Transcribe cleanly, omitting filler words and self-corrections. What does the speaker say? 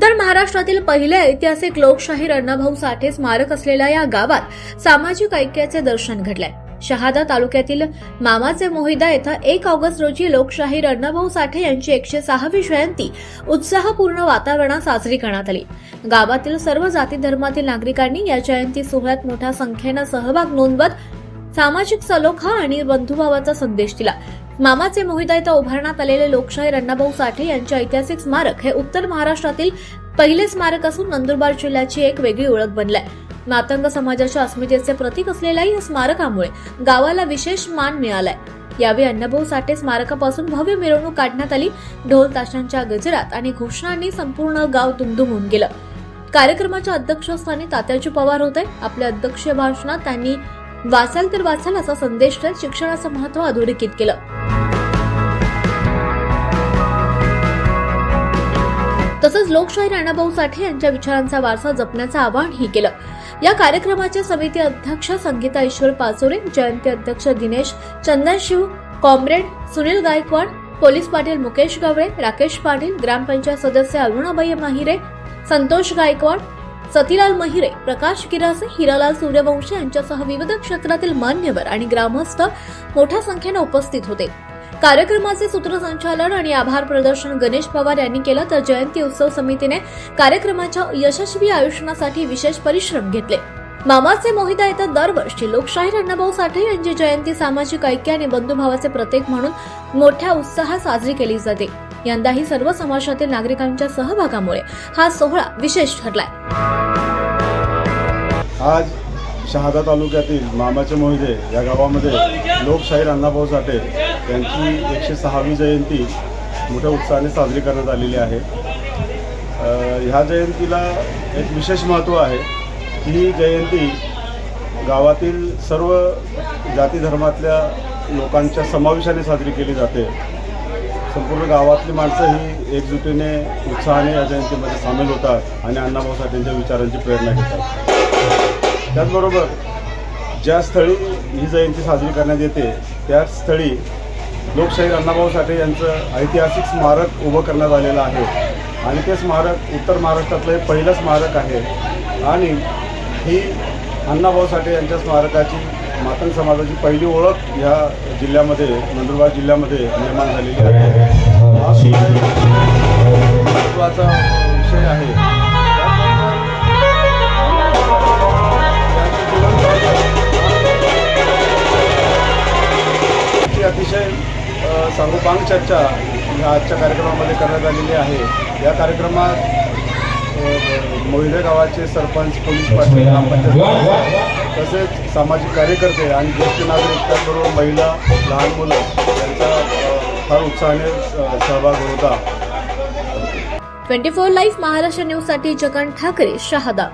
उत्तर महाराष्ट्रातील पहिले ऐतिहासिक लोकशाहीर अण्णाभाऊ साठे स्मारक असलेल्या या गावात सामाजिक ऐक्याचे दर्शन घडले। शहादा तालुक्यातील मामाचे मोहिदा येथे 1 ऑगस्ट रोजी लोकशाहीर अण्णाभाऊ साठे यांची 106वी जयंती उत्साहपूर्ण वातावरणात साजरी करण्यात आली। गावातील सर्व जाती धर्मातील नागरिकांनी या जयंती सोहळ्यात मोठ्या संख्येने सहभाग नोंदवत सामाजिक सलोखा आणि बंधुभावाचा संदेश दिला। मामाचे मोहिदा येथे उभारण्यात आलेले लोकशाहीर अण्णाभाऊ साठे यांचे ऐतिहासिक स्मारक हे उत्तर महाराष्ट्रातील पहिले स्मारक असून नंदुरबार जिल्ह्याची एक वेगळी ओळख बनले। मातंग समाजाच्या अस्मितेचे प्रतीक असलेल्या या स्मारकामुळे गावाला विशेष मान मिळालाय। यावेळी अण्णाभाऊ साठे स्मारकापासून भव्य मिरवणूक काढण्यात आली। ढोल ताशांच्या गजरात आणि घोषणांनी संपूर्ण गाव दुमदुमून गेलं। कार्यक्रमाच्या अध्यक्षस्थानी तात्याजी पवार होते। आपल्या अध्यक्षीय भाषणात त्यांनी वाचाल तर वाचाल असा संदेश देत शिक्षणाचं महत्त्व अधोरेखित केलं। तसंच लोकशाहीर अण्णाभाऊ साठे यांच्या विचारांचा वारसा जपण्याचं आवाहनही केलं। या कार्यक्रमाचे समिती अध्यक्ष संगीता ईश्वर पाचोरे, जयंती अध्यक्ष दिनेश चंदनशिव, कॉम्रेड सुनील गायकवाड, पोलीस पाटील मुकेश गवळे, राकेश पाटील, ग्रामपंचायत सदस्य अरुणाबाई माहिरे, संतोष गायकवाड, सतीलाल महिरे, प्रकाश गिरासे, हिरालाल सूर्यवंशी यांच्यासह विविध क्षेत्रातील मान्यवर आणि ग्रामस्थ मोठ्या संख्येने उपस्थित होते। कार्यक्रमाचे सूत्रसंचालन आणि आभार प्रदर्शन गणेश पवार यांनी केलं, तर जयंती उत्सव समितीने कार्यक्रमाच्या यशस्वी आयोजनासाठी विशेष परिश्रम घेतले। मामाचे मोहिदा येथे दरवर्षी लोकशाहीर अण्णाभाऊ साठे यांची जयंती सामाजिक ऐक्य आणि बंधुभावाचे प्रतीक म्हणून मोठ्या उत्साहात साजरी केली जाते। यंदाही सर्व समाजातील नागरिकांच्या सहभागामुळे हा सोहळा विशेष ठरलाय। आज शहादा तालुक्यातील मामाचे मोहिदे या गावामध्ये लोकशाहीर अण्णाभाऊ साठे यांची 106वी जयंती मोठ्या उत्साहाने साजरी करण्यात आलेली आहे। ह्या जयंतीला एक विशेष महत्त्व आहे की ही जयंती गावातील सर्व जाती धर्मातल्या लोकांच्या समावेशाने साजरी केली जाते। संपूर्ण गावातली माणसं ही एकजुटीने उत्साहाने या जयंतीमध्ये सामील होतात आणि अण्णाभाऊ साठेंच्या विचारांची प्रेरणा घेतात। त्याचबरोबर ज्या स्थळी ही जयंती साजरी करण्यात येते त्या स्थळी लोकशाहीर अण्णाभाऊ साठे यांचं ऐतिहासिक स्मारक उभं करण्यात आलेलं आहे आणि ते स्मारक उत्तर महाराष्ट्रातलं हे पहिलं स्मारक आहे आणि ही अण्णाभाऊ साठे यांच्या स्मारकाची मातंग समाजाची पहिली ओळख ह्या जिल्ह्यामध्ये नंदुरबार जिल्ह्यामध्ये निर्माण झालेली आहे। हा महत्त्वाचा विषय आहे। अतिशय सांगोपांग चर्चा या आजच्या कार्यक्रमामध्ये करण्यात आलेली आहे। या कार्यक्रमात मोहिदे गावाचे सरपंच, पोलीस पाटील, ग्रामपंचायत तसेच सामाजिक कार्यकर्ते आणि ज्येष्ठ नागरिक त्याचबरोबर महिला, लहान मुलं यांचा फार उत्साहाने सहभाग होता। 24 लाईव्ह महाराष्ट्र न्यूज साठी जगन ठाकरे, शहादा।